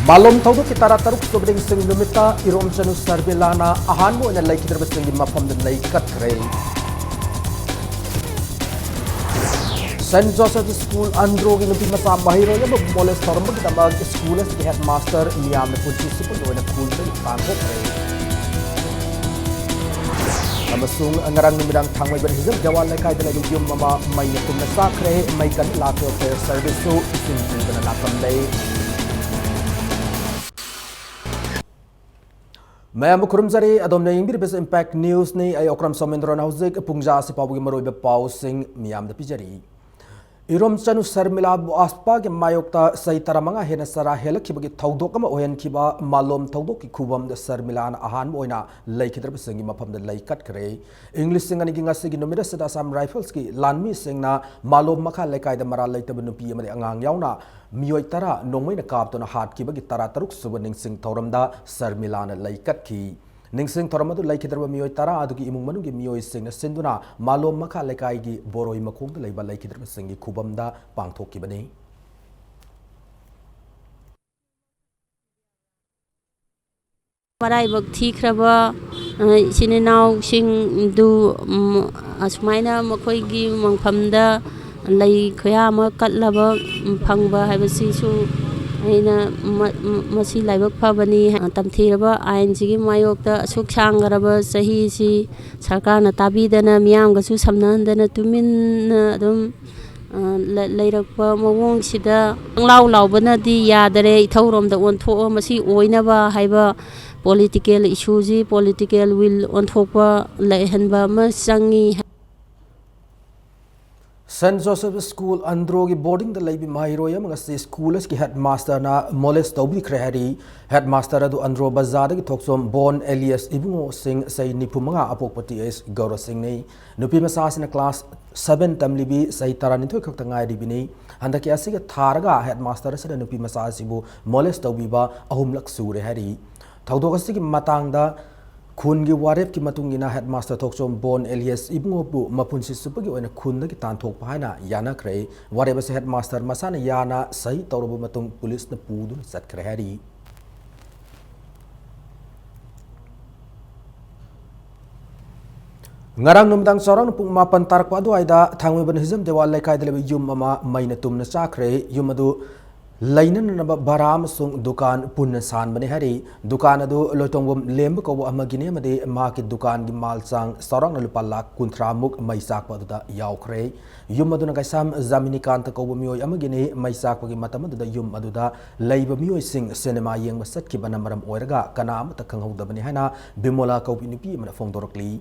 Malom tawdo ki tara taruk sobring sing numita irom chanu sarbilana ahan mo ina lay kidraba sing mapam din lay katre. St. Joseph School Andro ki nupi masa mahiro ya moles tormo kita mag school as ki headmaster niyam na punchi sipon do ina cool din pangko pre. Amasung angarang numidang thangway berhizam jawal na kay dalay yung mama may natum na sakre may kan lato fair service so isin na nakam day. Maya mukrum zari adom na yung biribes impact news ni ay okram somendro na huzig pungja si pabugi maroy be pausing miyam da pijari. Irom chanu sarmila bu aspa ke mayokta sai taramanga hena sara helak kibagi thaudok ama ohen kiba malom thaudok ki khubam da sarmila na ahan oina lay kidar besengi mapam da lay kat kare English singani gi ngasi gi nomira sada sam rifles ki lanmi singna malom makha lekai da mara lay tabnu pi amade angang yauna miyoi tara nongmai na kap to na hat kibagi tara taruk subaning sing thoram da sarmila na lay kat ki Ningsing thoramadu lay kidarba miyoi tara adugi imung manugi miyoi sing na sinduna malom makha lekai gi boroi makong da layba lay kidarba singi khubam da pangthok ki bani Marai bak thikraba sininaw sing du asmaina makhoi gi mangphamda lay khoya ma katlaba phangba haibasi su aina masi laibak phabani tamthiraba ain sigi mayokta asuk sangaraba sahi si sarkarna tabidana miyam gasu samnandana tumin adum leirakpa mawong sida law lawbana di yadare ithaurom da ontho masi oinaba haiba political issues political will onthokpa laihanba ma sangi St. Joseph School Andro ki boarding the lay bi mahiroya mangasi school ki headmaster na moles tawbi krehari headmaster adu Andro bazar ki thoksom Bon Elias ibungo sing sai nipumanga apokpati es Gaurav Singh nei nupi masas na class 7 tamlibi sai tarani thoi khakta ngai ribini handaki asiga tharaga headmaster sa nupi masas ibu moles tawbi ba ahum lak sure hari thawdok asigi matangda Khun gi warep ki matungina headmaster thokchom Bon Elias ibungo bu mapunsi supagi oina khun da ki tanthok paina yana kre warep se headmaster masana yana sai tawrobu matung police na pudu sat kre hari Ngarang numdang sorang pung mapan tarak pa aida thangwe ban hizam dewal laikai dele yum mama maina tumna sakre yum adu Lainan na baram sung dukan punna san bani hari dukan adu lotongwam lemb ko amagine made maki dukan gi malsang sorang na lupa lak kuntra muk maisak pa da yaukre yum adu na kaisam zamini kan ta ko mioi amagine maisak pa gi matam adu da yum adu da leiba mioi sing cinema yeng masat ki bana maram oiraga kana am ta khangau da bani hana bimola ko ni pi mana phong dorokli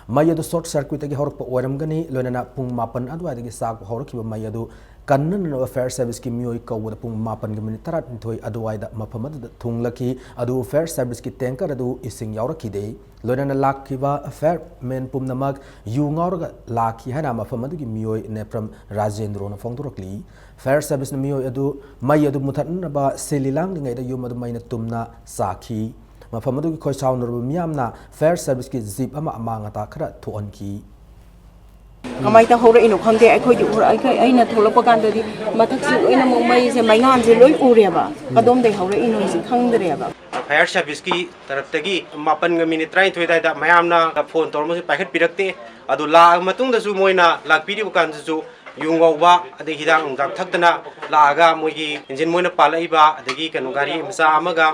mayadu short circuit gi horok pa oiram gani lonana pung mapan adu adi gi sak horok ki mayadu Kannan no fair service ki miyoi ko wada pung mapan gi minit tarat thoi aduai da maphamad da thunglaki adu fair service ki tanker adu ising yauraki de loina lak ki ba fair men pum namak yu ngaurga laki hana maphamad gi miyoi ne from Rajendro na fongdurokli fair service na miyoi adu mai adu muthan na ba selilang ngai da yum adu mai na tumna sakhi maphamad gi khoi saunur miyamna fair service ki zip ama amanga ta khara thuon ki Kamai ta hore ino khangde akhoi ju aina tholakpa kan dadi mathak si oina mumbai se maingan je loi ureba kadom dei hore ino si khangdreba Fire service ki taraptagi mapan nga minute 30 dai da mayamna phone tormo se paikhat pirakte adu la matung da su moina lakpiri bukan su yungawba ade hidang ungdak thakdana laaga moigi engine moina palaiba adegi kanu gari masa amaga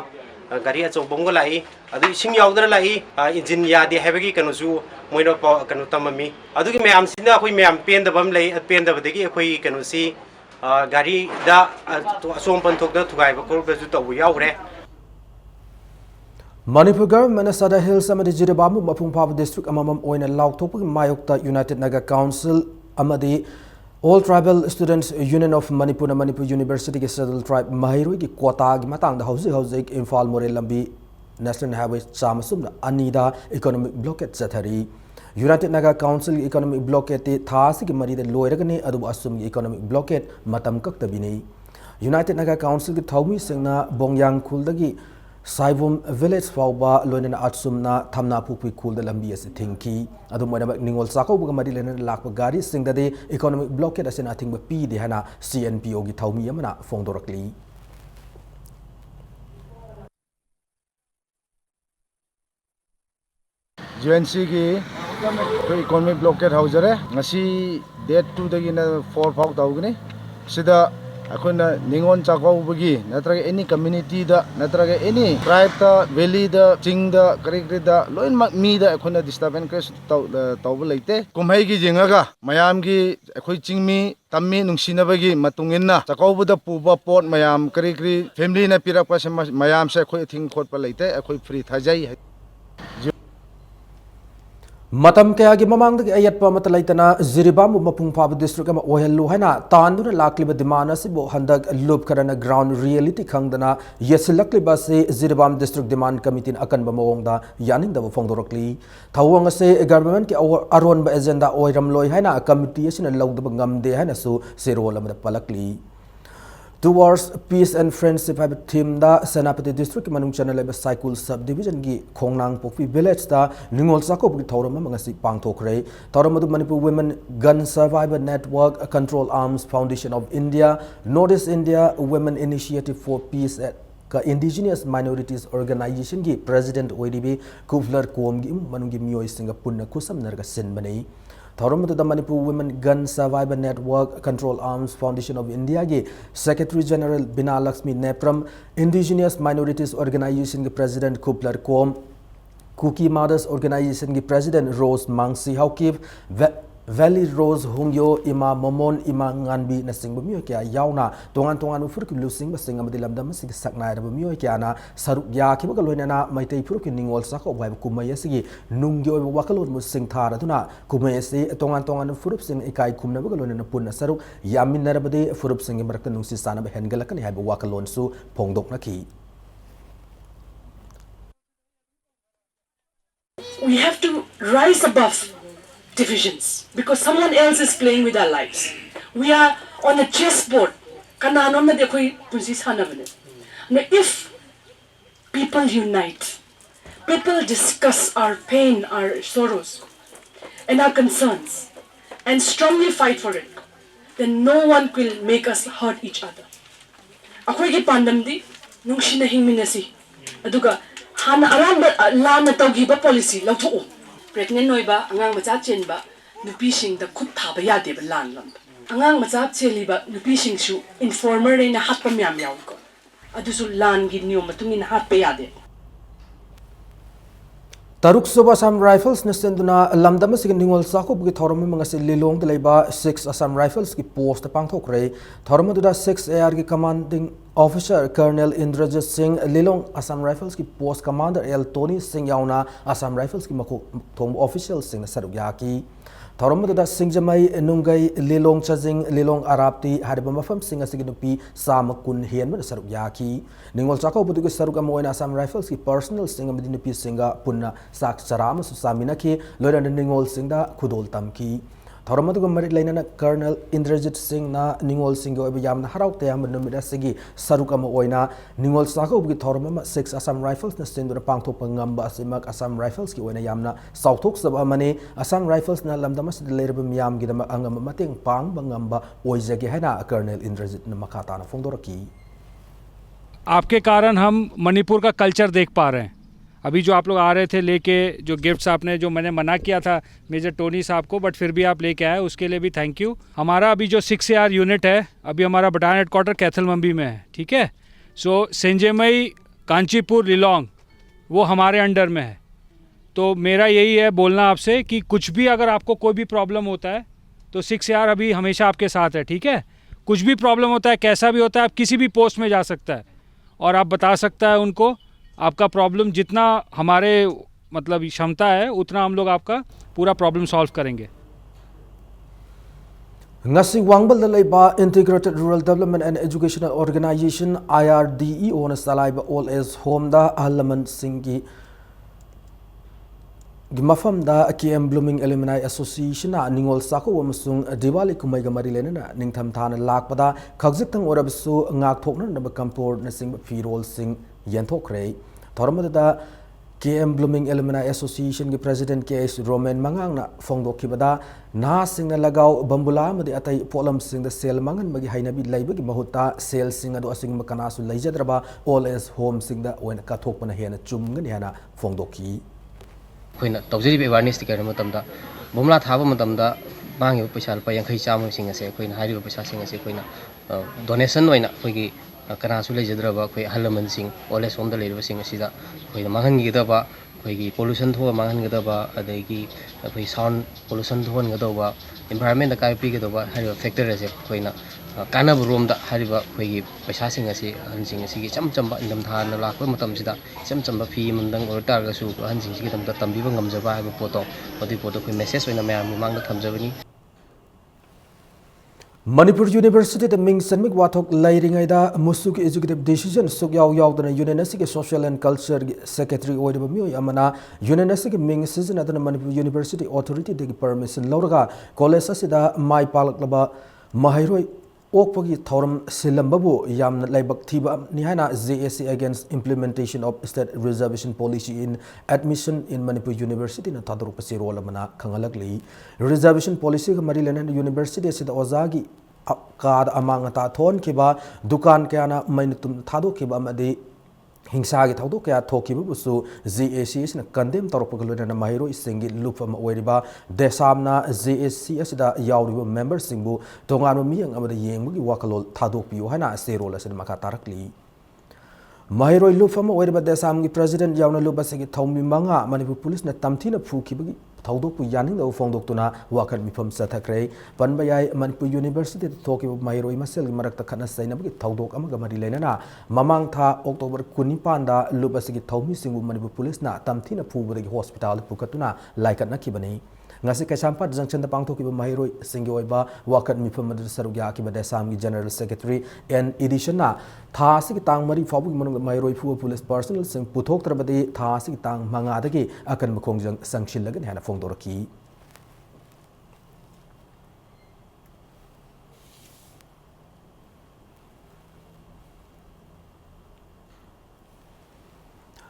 gari achobongo lai adu ising yaudra lai engine yadi habagi kanu su moina kanu tamami adugi mayam sina khoi mayam pendabam lai pendabadegi khoi kanu si gari da som panthok da thugai ba kor bezu tawu yaure Manipur government Sada Hills amadi Jirabamu mapung phab district amamam oina laukthok mayokta United Naga Council amadi All Tribal Students Union of Manipur na Manipur University ki Saddle Tribe Mahiroi ki quota gi matang da hausi Imphal More Lambi National Highway chamasum anida economic blockade chathari United Naga Council economic blockade thasi ki mari de loiragani adu asum economic blockade matam kaktabini United Naga Council ki thaumi singna bongyang khuldagi Saibum village fauba loina atsumna thamna pukui khul da lambi ase thinki adu moina ningol sako buga mari lena lakpa gari singda de economic blockade ase nathing ba pi de hana CNPO gi thaumi amana fongdorakli GNC की economic blockade हाउजरे date 2 दगिना 4 फाउ तौगनी सिदा अखोना निंगोन चाकौबगी नत्रग any community दा नत्रग any tribe दा valley दा चिंग दा करी दा lion मी दा अखोना disturbance cress तौब लेते कुमहै की जिंगागा मयाम की अखोई चिंगमी तम्मी नुंसिनबगी मतुंगिन्ना चाकौबदा पुबा पोट मयाम करी फैमिली ना पिरकपा से मयाम से अखोई थिंग खोटपा लेते अखोई फ्री थाजै मतम कयागी ममांग अयतपा मत लेतना जिरीबाम मपुंग फाब डिस्ट्रिक्ट अमा ओहल्लु हैना तांदुना लाक्लिब डिमांड असिबो हंदक लुप करना ग्राउंड रियलिटी खंगदना यसिलक्लिबा से जिरीबाम डिस्ट्रिक्ट डिमांड कमिटी अकनबा मओंगदा यानिंगदबो फोंदोरक्ली थवंग से गवर्नमेंट के अरोनबा एजेंडा ओइरमलोय हैना कमिटी असिना लौदबा ngamde हैना सु सेरोल अमदा पलक्ली Towards Peace and Friendship have a team da Senapati District manung channel leba cycle subdivision gi Khongnang Pokpi village da Ningol Sakop gi thawram mangasi pangthokre thawram adu Manipur Women Gun Survivor Network Control Arms Foundation of India Northeast India Women Initiative for Peace ka Indigenous Minorities Organization gi President OIDB Kuvlar Kom gi manung gi miyoi singa punna kusam narga sin banei thawram adu Manipur Women Gun Survivor Network Control Arms Foundation of India ge Secretary General Bina Lakshmi Nepram Indigenous Minorities Organization ge President Kuvlar Kom Cookie Mothers Organization ki President Rose Mangsi Haukiv Valley Rose Hungyo Ima Momon Ima Nganbi na singba miyo kya yauna tongan ufur ki lusing ba singa madi lamda masig saknai raba miyo kya na saruk ya ki bagal loina na maitai fur ki ningol saka wai kumaya sigi nungyo ba wakalon mu sing thara duna kumaya se tongan furup sing ikai kumna bagal loina na punna saruk yamin narabade furup sing marakta nungsi sana ba hengalakan hai ba wakalon su pongdok na ki we have to rise above divisions because someone else is playing with our lives. We are on a chessboard. If people unite, people discuss our pain, our sorrows, and our concerns, and strongly fight for it, then no one will make us hurt each other. Ako'y pandamdi nung sinahingminasi. Aduga hana aramba lana tawgiba policy lawtuo. Pregnant noiba angang macha chenba nupi sing da khut thaba yade ba lan lam angang macha cheliba nupi sing su informer na hat pa myam yaw ko adusu lan gi niyo matungin hat pa yade Taruk Suba Assam Rifles Nasenduna Lamdama Sig Ningol Sakop gi Thorum Mangasi Lilong de Leba 6 Assam Rifles ki post pangthokre Thorum du 6 AR ki commanding officer Colonel Indrajit Singh Lilong Assam Rifles ki post commander L Tony Singh yauna Assam Rifles ki makok thong official Singh saruk yaki Thorum du Singjamai Nungai Lilong Chajing Lilong Arapti hariba mafam Singh asiginupi samakun hian man saruk yaki Ningol Sakop du saruk amoina Assam Rifles ki personal Singh amadinupi Singha punna sak charama susamina ki loira Ningol Singh da khudol tamki Thorum adu marit lainana Colonel Indrajit Singh na Ningol Singh go yamna harauk te am numida sigi saruk ama oina Ningol Sakop gi thorum ama 6 Assam Rifles na sindura pangthok pangamba asimak Assam Rifles ki oina yamna sauthok sab amani Assam Rifles na lamdama sid lerba miyam gi dama angam mateng pang bangamba oijage haina Colonel Indrajit na makata na fongdoraki आपके कारण हम मणिपुर का culture देख पा रहे हैं अभी जो आप लोग आ रहे थे लेके जो गिफ्ट्स आपने जो मैंने मना किया था मेजर टोनी साहब को बट फिर भी आप लेके आए उसके लिए भी थैंक यू हमारा अभी जो 6 AR यूनिट है अभी हमारा बटालियन हेडक्वार्टर कैथल मंबी में है ठीक है सो सेंजेमई कांचीपुर लिलोंग वो हमारे अंडर में है तो मेरा यही है बोलना आपसे कि कुछ भी अगर आपको कोई भी प्रॉब्लम होता है तो 6 AR अभी हमेशा आपके साथ है ठीक है कुछ भी प्रॉब्लम होता है कैसा भी होता है आप किसी भी पोस्ट में जा सकता है और आप बता सकता है उनको आपका प्रॉब्लम जितना हमारे मतलब क्षमता है उतना हम लोग आपका पूरा प्रॉब्लम सॉल्व करेंगे Ngasi Wangbal da laiba Integrated Rural Development and Educational Organization IRDEO na salaiba All Age Home da Ahalaman Singhi Gimafam da KM Blooming Alumni Association na Ningol Sako amasung Diwali kumai ga mari lena na ningtham thana lakpada khagjiktang orabisu ngak thokna na bakampor na sing firol sing yanthokre thoramada KM Blooming Alumni Association ki President KS Roman Mangang na fongdokibada na sing na lagaw bambula madi atay polam sing da sel mangan magi hainabi laiba gi mahuta sel sing ado asing makana su laijadraba All Age Home sing da oina kathok pana hena chumngani hana fongdoki ꯑꯩꯈꯣꯏꯅ ꯇꯧꯖꯔꯤꯕ ꯑꯦꯋꯥꯔꯅꯦꯁꯇꯤ ꯀꯔꯤꯒꯨꯝꯕ ꯃꯇꯝꯗ ꯕꯣꯝꯕ꯭ꯂꯥ ꯊꯥꯕ ꯃꯇꯝꯗ ꯃꯥꯡꯉꯤꯕ ꯄꯩꯁꯥ ꯂꯨꯄꯥ 50 ꯆꯥꯝꯃꯁꯤꯡ ꯑꯁꯦ ꯑꯩꯈꯣꯏꯅ ꯍꯥꯏꯔꯤꯕ ꯄꯩꯁꯥꯁꯤꯡ ꯑꯁꯦ ꯑꯩꯈꯣꯏꯅ ꯗꯣꯅꯦꯁꯟ ꯑꯣꯏꯅ ꯑꯩꯈꯣꯏꯒꯤ ꯀꯅꯥꯁꯨ ꯂꯩꯖꯗ꯭ꯔꯕ ꯑꯩꯈꯣꯏ ꯑꯍꯜ ꯂꯃꯟꯁꯤꯡ ꯑꯣꯜ ꯑꯦꯖ ꯍꯣꯝꯗ ꯂꯩꯔꯤꯕꯁꯤꯡ ꯑꯁꯤꯗ ꯑꯩꯈꯣꯏꯅ ꯃꯥꯡꯍꯟꯈꯤꯒꯗꯕ ꯑꯩꯈꯣꯏꯒꯤ ꯄꯣꯂꯨꯁꯟ ꯊꯣꯛꯑ ꯃꯥꯡꯍꯟꯒꯗꯕ ꯑꯗꯒꯤ ꯑꯩꯈꯣꯏ ꯁꯥꯎꯟ ꯄꯣꯂꯨꯁꯟ ꯊꯣꯛꯍꯟꯒꯗꯧꯕ ꯏꯟꯚꯥꯏꯔꯟꯃꯦꯟꯗ ꯀꯥꯏꯕ ꯄꯤꯒꯗꯧꯕ ꯍꯥꯏꯔꯤꯕ ꯐꯦꯛꯇꯔ ꯑꯁꯦ ꯑꯩꯈꯣꯏꯅ ꯀꯥꯟꯅꯕꯔꯣꯝꯗ ꯍꯥꯏꯔꯤꯕ ꯑꯩꯈꯣꯏꯒꯤ ꯄꯩꯁꯥꯁꯤꯡ ꯑꯁꯤ ꯑꯍꯟꯁꯤꯡ ꯑꯁꯤꯒꯤ ꯏꯆꯝ ꯆꯝꯕ ꯏꯪꯊꯝꯊꯥꯅ ꯂꯥꯛꯄ ꯃꯇꯝꯁꯤꯗ ꯏꯆꯝ ꯆꯝꯕ ꯐꯤ ꯑꯃꯗꯪ ꯑꯣꯏꯔ ꯇꯥꯔꯒꯁꯨ ꯑꯍꯟꯁꯤꯡꯁꯤꯒꯤꯗꯃꯛꯇ ꯇꯝꯕꯤꯕ ꯉꯝꯖꯕ ꯍꯥꯏꯕ ꯄꯣꯠꯇꯣ ꯑꯗꯨꯒꯤ ꯄꯣꯠꯇꯣ ꯑꯩꯈꯣꯏ ꯃꯦꯁꯦꯖ ꯑꯣꯏꯅ ꯃꯌꯥꯝꯒꯤ ꯃꯃꯥꯡꯗ ꯊꯝꯖꯕꯅꯤ Manipur University the Ming Sanmik Wathok Lairingaida Musuki Executive Decision Suk Yaw Yawdana University Social and Culture Secretary Oidaba Mioy Amana University Ming Season at the Manipur University Authority the permission Lauraga College Asida Mai Palaklaba Mahiroi Okpagi Thorum Silambabu Yam Laibak Tiba Nihana ZSC against implementation of state reservation policy in admission in Manipur University na Tadrupasi Rolamana Kangalagli reservation policy Maryland University Sida Ozagi Kad Amangata Thon Kiba Dukan Kana Mainitum Tado Kiba Madi Hingsagi Tado Kaya Tokibu Busu ZAC is na condemn Torpagulana Mahiro is singing loop from Weriba Desamna ZAC Asida Yauribu member Singbu Tongano Miang Amada Yang Wakalo Tado Piohana Serolas and Makatarakli Mahiro Lufama Weriba Desamgi President Yauna Lubasigi Tomi Manga Manipur Police na Tamtina Fuki Taudoku Yaning the Fondokuna Wakan Mipum Satakre, Panbayai Manipur University talking of Mairo Masel Marakta Kana Sainabaki Taudok Amagamari Lenana, Mamang Tha October Kunipanda Lubasigi Tomi Singu Manipur Police na Tamtina Pubri Hospital Pukatuna like at Nakibani. Ngasi Kashampa Junction the Pangtoki Mahiro Singoiba Wakan Mipum Sarugiaki Badesam General Secretary and edition na Thasik Tang Mari Fabu Mahiro Fu Police Personal Sing Putok Trabadi Thasik Tang Mangadaki Akan Mukongjang Sanction Lagan Hana Fongdoraki.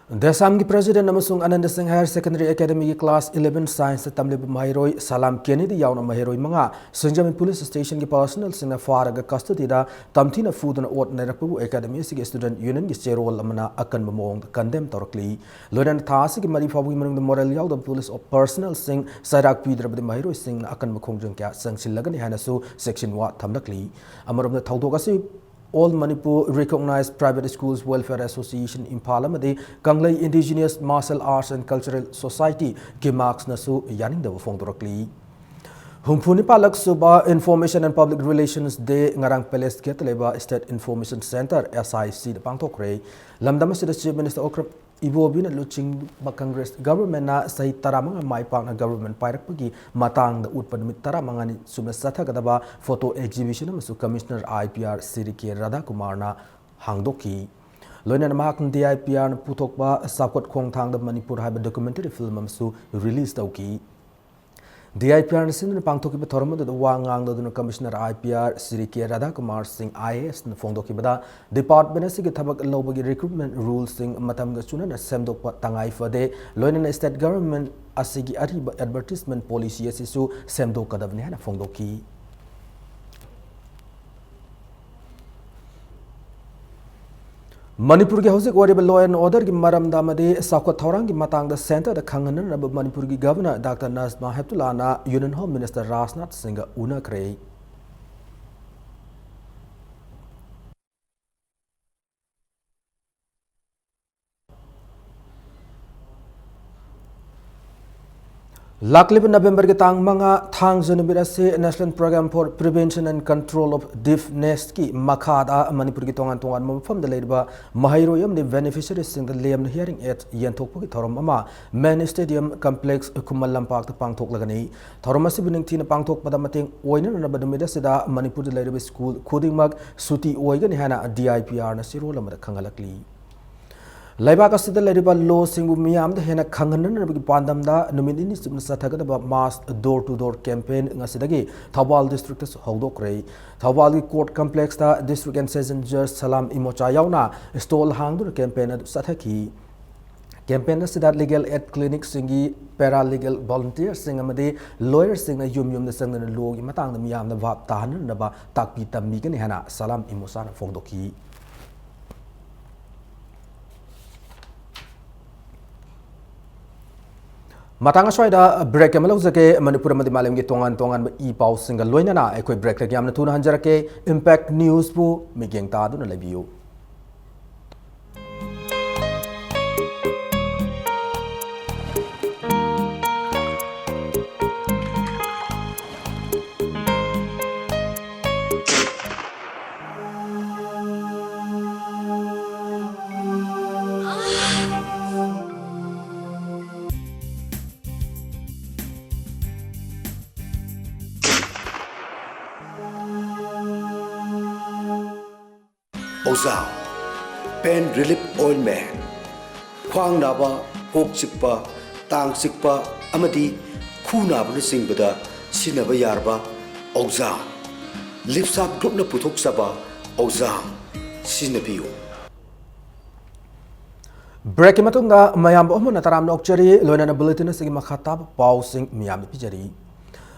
Desamgi President Namasung Ananda Singh Higher Secondary Academy Class 11 Science Tamlib Mahiroi Salam Kennedy Yauna Mahiroi Manga Sunjami Police Station ki personal Singa Faraga custody da Tamtina Food and Ort Nerapu Academy Sig Student Union ki Chero Lamana Akan Mamong condemn Torkli Lodan Tasik Mari Fabu Manung the Moral Yaw the Police of Personal Sing Sarak Pidra the Mahiroi Sing Akan Makongjang Kya Sanction Lagan Hanasu Section Wat Tamlakli Amaram the Taudogasi All Manipur Recognized Private Schools Welfare Association in Parliament, Kanglai Indigenous Martial Arts and Cultural Society, Kimax Nasu Yaning the Fongdorokli. Humpuni Palak Suba Information and Public Relations Day Ngarang Palace Getleba State Information Center SIC the Pangtokre, Lamdamasi the Chief Minister Okrap Ibo Bin Luching Congress Government na Sai Taramanga Maipang Government Pairakpagi Matang the Utpan Taramangani Sumasata Gadaba Photo Exhibition Masu Commissioner IPR Sirike Radhakumarna Hangdoki. Loinan Makan DIPR Putokba Sakot Kong Tang the Manipur Haba documentary film Masu released Oki. DIPR Sin Pangtoki Tormo the Wangang the Commissioner IPR Sirike Radhakumar Singh IAS and Fongdokibada Department Sig Tabak Lobagi recruitment rules Sing Matam Gasunan Semdok Tangai Fade Loinan State Government Asigi Ariba advertisement policy Sisu Semdok Kadavnana Fongdoki. Manipur ki hauzik wariba law and order ki maram damade Sakwa Thorang ki matang the center the Kanganan of Manipur ki governor Dr. Nazma Heptulana Union Home Minister Rasnath Singh Una Krei. Laklib November ke tang manga thang Janubirase National Program for Prevention and Control of Deafness ki Makada Manipur ki tongan mufam the leba Mahiroyam the beneficiaries sing the Liam hearing at Yantokki Toromama Man Stadium Complex Kumalam Park the Pangtok Lagani Toromasi Bining Tina Pangtok Padamating Oinan and Abadamida Manipur the Lady School Coding Mag Suti Oigan Hana DIPR Nasiro Lamada Kangalakli. Laibaka Sida Ladiba Law Singu Miam the Hena Kanganan Pandamda Numini Satagaba mass door to door campaign Nasidagi, Tawal District Hodokre, Tawali Court Complex the District and Session Judge Salam Imochayauna, stole hanged campaign at Sataki. Campaign Sidat Legal Aid Clinic Singi, Paralegal Volunteers Singamade, Lawyers Sing a Yum the Sangan Logi Matang the Miam the Vap Tahan Naba Takpita Migan Hana, Salam Imosana Fondoki. matang aswaida break amalo jake Manipur amadi malemgi tongan I pau single loinana ekoi break lagi amna tuna hanjarake impact news bu migeng ta duna lebiu Oza Pain Relief Ointment Khwang naba kok chikpa tang chikpa amadi khu naba na singbada sinaba yarba Oza Lipsap group na puthok saba Oza sinabiyo break matunga mayam omuna taram nokchari loina na bulletin sigi makhatab pausing miyam pijari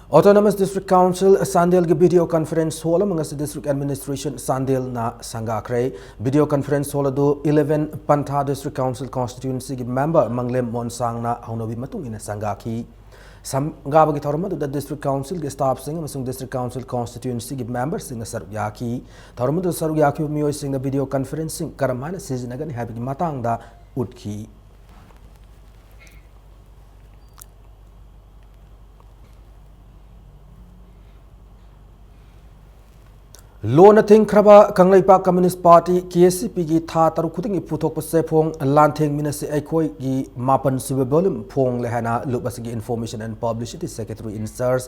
Autonomous District Council Sandel ge video conference hall mangas district administration Sandel na sangakre video conference hall do 11 Pantha District Council constituency ge member Manglem Monsang na haunobi matung ina sangaki samgaba ge thorma do district council ge staff sing amasung district council constituency ge member sing saruyaki thorma do saruyaki miyoi sing na video conferencing karamana season habi ge matang da utki Lona think kraba Kanglaipa Communist Party KCP gi tha taru khuting puthok pase phong lantheng minase aikoi gi mapan subebol phong lehana lubasigi information and publicity secretary in charge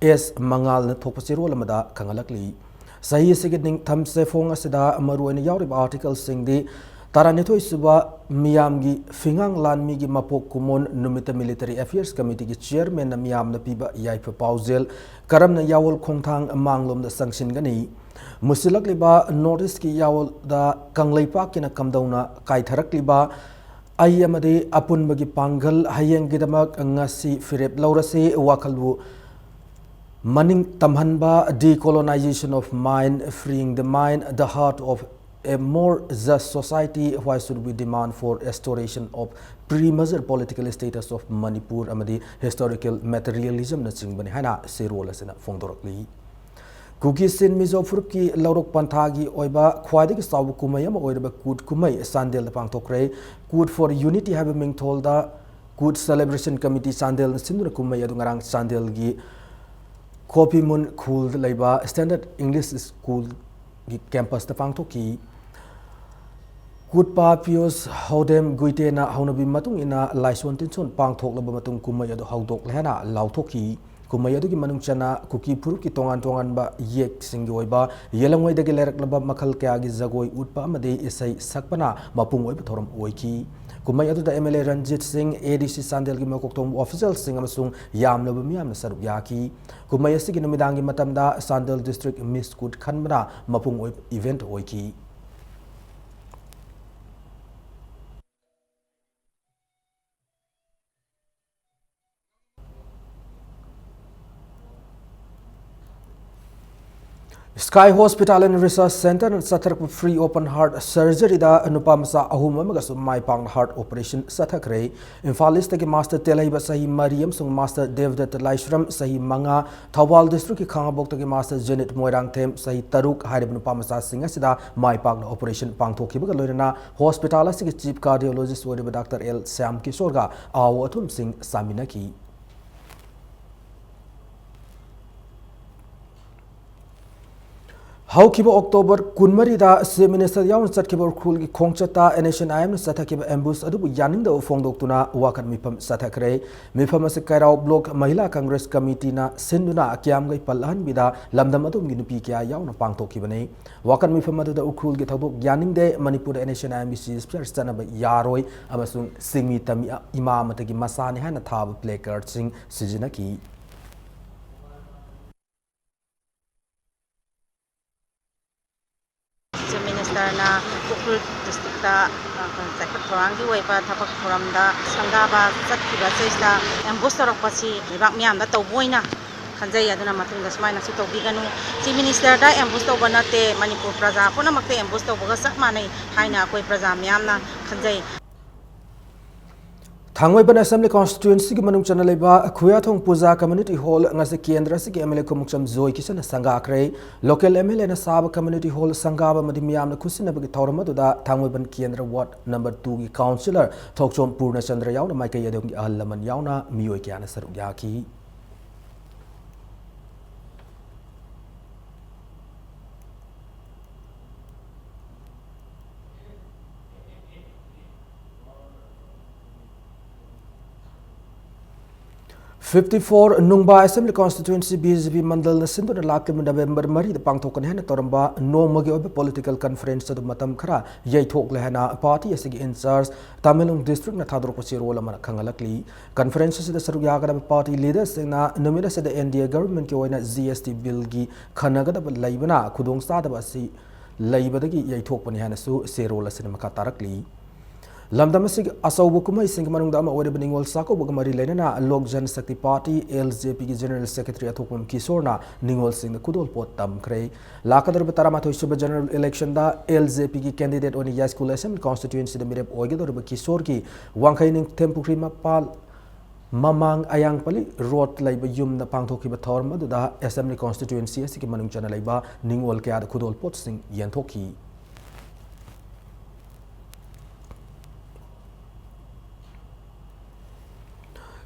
S Mangal na thopasiro lamada kangalakli sahi signing thamse phong asida amaru ani yawrib article singdi taranithoi suba miyam gi fingang lanmi gi mapok kumon numita military affairs committee gi chairman na miyam na piba yaipa pausel karam na yawol khongthang manglom da sanction gani musilak liba notice ki yawol da kanglaipa kina kamdauna kaitharak liba ai amade apun magi pangal hayeng gidamak ngasi firep laurase wakalbu maning tamhanba decolonization of mind freeing the mind the heart of a more just society why should we demand for restoration of pre-measure political status of Manipur amadi historical materialism na chingbani hana serol asina fongdorakli Kukisin Mizo Furki Laurok Pantagi Oiba Kwadi Sabu Kumayama Oiba Good Kumay Sandel Pangtokre Good for Unity have been told the Good Celebration Committee Sandel Sindra Kumay Dungarang Sandel Gi Kopi Mun Cool Labor Standard English School Campus the Pangtoki Good Papios Hodem Guitena Honabi Matung in a Laiswan Tinson Pangtok Labamatung Kumay Haudok Lena Lautoki Kumay adugi manung chana kuki puruk ki tongan ba yek singoi ba yelangoi dagi lerak laba makal kaya gi zagoi utpa amade isai sakpana mapung oi thorom oiki kumay adu da MLA Ranjit Singh ADC Sandel gi makoktom official sing amasung yamlaba miyam na saruk yaki kumay asigi numidangi matamda Sandel district miss good khanbana mapung oi event oiki Sky Hospital and Research Center and Sathak free open heart surgery da Nupamasa Ahuma Magasu Maipang heart operation Sathakre Infalist Master Telaiba Sahi Mariam Sung Master Devdat Laishram Sahi Manga Thawal District Kangabok Master Janet Moirang Them Sahi Taruk Harib Nupamasa Singasida Maipang operation Pangtoki Bagalorina Hospital Chief Cardiologist Whatever Dr. L. Sam Kisorga Awatum Singh Saminaki Haukiba October Kunmari da Se Minister Yawn Satkiba Khul ki Khongchata NHNIM Sathakiba ambush adubu yaning da Fongdoktuna Wakat Mipam Sathakre Mipam Kairao Block Mahila Congress Committee na Sinduna Kiam Gai Palan Bida Lamdam Adum Ginupi Kya Yawn Pangtokibane Wakat Mipam da Ukhul ki Thabok yaning de Manipur NHNIM Spear Stanaba Yaroi Amasung Singmi Tami Imam Matagi Masani Hana Thab placard Sing Sijinaki na Ukhul district ta sector thorangi oiba thapak forum da sangaba chakkiba chaisa ambush tarakpasi lebak miyam da tawboina khanjai aduna matunga smaina su tawbiganu chief minister da ambush tawbanate Manipur praja punamakte ambush tawbaga sakmanai haina koi praja miyamna khanjai Thangwaiban Assembly Constituency ki manung chana leba Khuyathong Puja Community Hall ngase kendra si ki MLA kumukcham Zoi kisan sanga akre local MLA na Saba Community Hall sangaba madi miyam na kusina bagi thawrama da Thangwaiban kendra ward number 2 ki councillor Thokchom Purna Chandra yauna Maika Yadong ki ahlaman yauna miyoi kyana saruk yaki 54 Nungba Assembly Constituency BJP Mandal na Sindhu na Laklim November Mari the Pangtokan Hena Toramba no magi obe political conference to matam khara yai thok lehana party asigi in charge Tamilung district na thadro ko sirola man khangalakli conference se saru yaga party leaders na nomina se the NDA government ki oina GST bill gi khanaga da laibana khudong sa da si laibadagi yai thok pani hana su sirola sinema ka tarakli Lamdam sig asawbu kumai sing manung dama ore beningol sako bugamari lenana Lok Jan Shakti Party LJP ki General Secretary Athokum Kisorna ningol sing kudol pot tam kre lakadar betara thoi suba general election da LJP ki candidate oni ya school assembly constituency de mirep oigedor be Kisor ki wangkai ning tempukri mapal mamang ayang pali road laiba yum na pangthoki ba thorma da assembly constituency asiki manung chana laiba ningol kya kudol pot sing yanthoki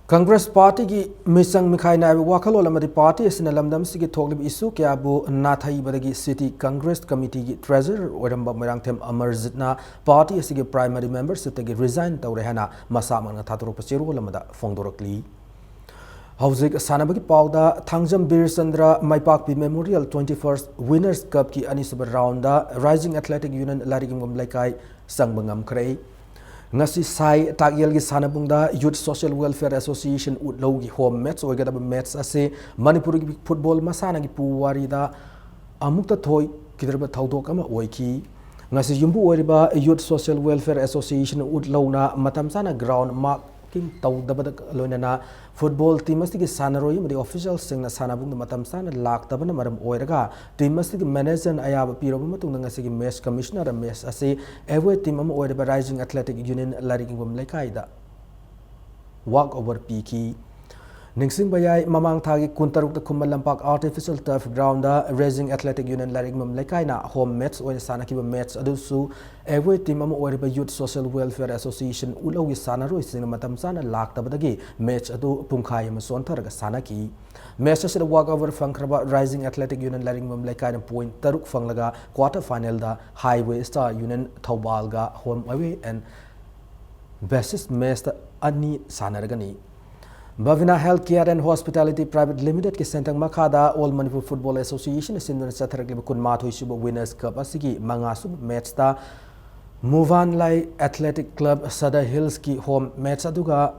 Congress Party ki misang mikhai na wakalo lamadi party asina lamdam sigi thoglib issue kya bu nathai badagi city congress committee ki treasurer oramba merangthem amarjit na party asigi primary members sitagi resign tawre hana masa mang thaturo pachero lamada fongdorakli Hauzik sanabagi pauda thangjam bir chandra maipak pi memorial 21st winners cup ki anisaba round da rising athletic union larigim laikai sangbangam khrei ngasi sai tagyal gi sanabungda youth social welfare association utlo gi home match oigada match ase Manipuri gi football masana gi puwari da amukta thoi kiderba thaudok ama oiki ngasi yumbu oiriba youth social welfare association utlo na matam sana ground marking tawdabada loinana football team asigi sanaroi madi official singna sanabungda matam sana laktabana maram oiraga team asigi manager ayaba piroba matungda ngasigi match commissioner match ase every team am oiriba rising athletic union larigingum lekaida walk over piki Ningsing bayai mamang thagi kuntaruk da kumalampak artificial turf ground da Rising Athletic Union larigmam lekai na home match o sana kiba match adusu every team am oriba youth social welfare association ulogi sana roi sing matam sana laktabadagi match adu pungkhai ma sontharaga sana ki match asida walk over fangkraba Rising Athletic Union larigmam lekai na point taruk fanglaga quarter final da Highway Star Union Thobal ga home away and basis match da ani sanaragani Bhavina Healthcare and Hospitality Private Limited ki sentang makada All Manipur Football Association sinduna satharagli kun mathoi suba winners cup asigi manga sub match ta Muvan Lai Athletic Club Sada Hills ki home match aduga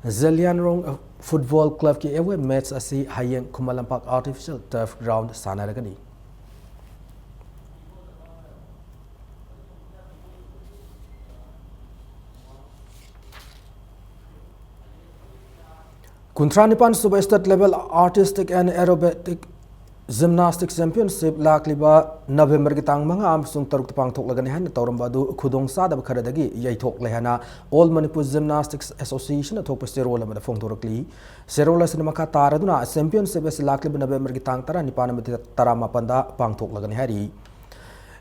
Zelianrong Football Club ki away match asi hayeng Kumalampak Artificial Turf Ground sanaragani Kuntranipan Suba State Level Artistic and Aerobatic Gymnastics Championship lakliba November ki tang manga amsung taruk tapang thok lagani han tawramba du khudong sa da kharadagi yai thok lehana All Manipur Gymnastics Association thok pa serola ma phong thorakli serola sinema ka taraduna championship es lakliba November ki tang tara nipana mati tarama panda pang thok lagani hari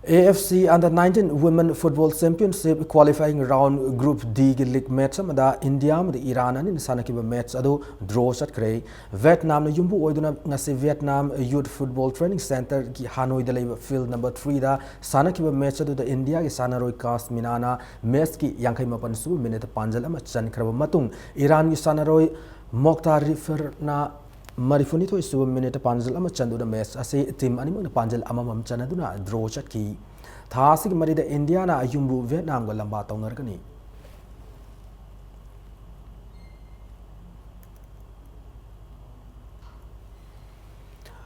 AFC Under 19 Women Football Championship qualifying round Group D ki league match amada India amada Iran ani sanakiba match adu draw satkre Vietnam na yumbu oiduna ngasi Vietnam Youth Football Training Center ki Hanoi da leba field number 3 da sanakiba match adu da India ki sanaroi cast minana match ki yankai mapan su minute panjal ama chan kraba matung Iran ki sanaroi Mokhtar Rifer na Marifuni thoi suba minute panjal ama chandu da match ase team ani mang panjal ama mam chanaduna draw chatki thasi ki marida India na yumbu Vietnam ga lamba tawnargani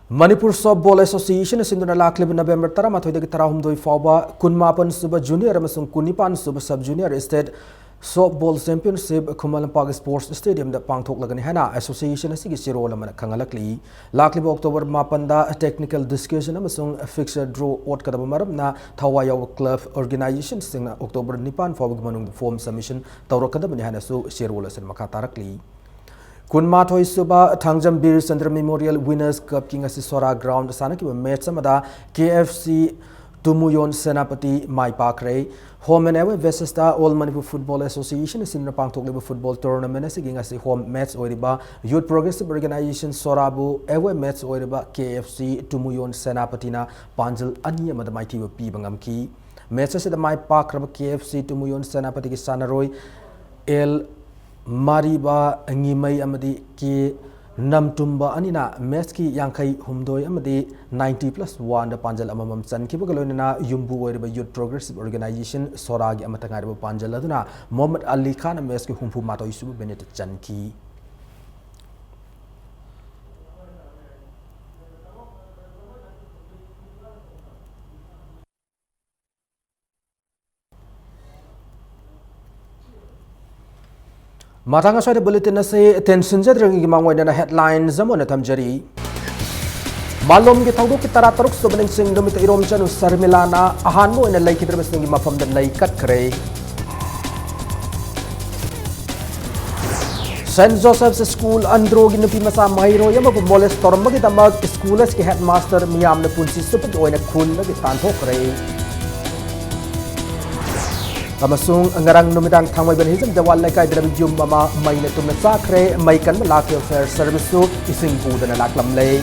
Manipur Softball Association sinduna laklib November tara mathoi dagi tara humdoi fawba kunmapan suba junior amasung kunipan suba sub junior state softball championship Kumalampak Sports Stadium da pangthoklagani hana association asigi sirol amana khangalakli lakli October 8 da technical discussion amasung fixture draw out kadaba maramna Thawayaw club organization singna October 9 fawig manung form submission tawrakadabani hana su sirol asen makha tarakli Kunmathoi suba Thangjam Bir Chandra Memorial Winners Cup King Asisora Ground sanaki match samada KFC Tumuyon Senapati Mai Pakre home and away versus the All Manipur Football Association is in the Pangtok football tournament asing as a home match oriba Youth Progressive Organization Sorabu away match oriba KFC Tumuyon Senapatina Panjal Anya Madamaiti P Bangamki matches at the Mai Pakrab KFC Tumuyon Senapati Sanaroi El Mariba Ngimai Amadi Ki Namtumba Anina Meski Yankai Humdoi Amadi 90+1 the Panjal Amam San Kibagalona Yumbu Weriba Youth Progressive Organization Soragi Amatangariba Panjaladuna Mohammed Ali Khan Meski Humpu Mato Isu Benet Chanki. Matanga soy bulletin na say attention jadrangi mangway na headlines zamon at amjari. Malom gi tawdo ki taratarok so baning sing dumita irom chanu sarmilana ahan mo ina lay kidrabas ng mafam dan lay kat kray. St. Joseph's School andro ginupi masa mahiro yamagu molest tormagi damag schoolas ki headmaster miyam na punsi supad oy na kun na gitanho kray. Amasung angarang numidang thangway banhizam jawal laikai dalam jum mama may na tumna sakre may kan malaki fair service su ising buda na laklam lay.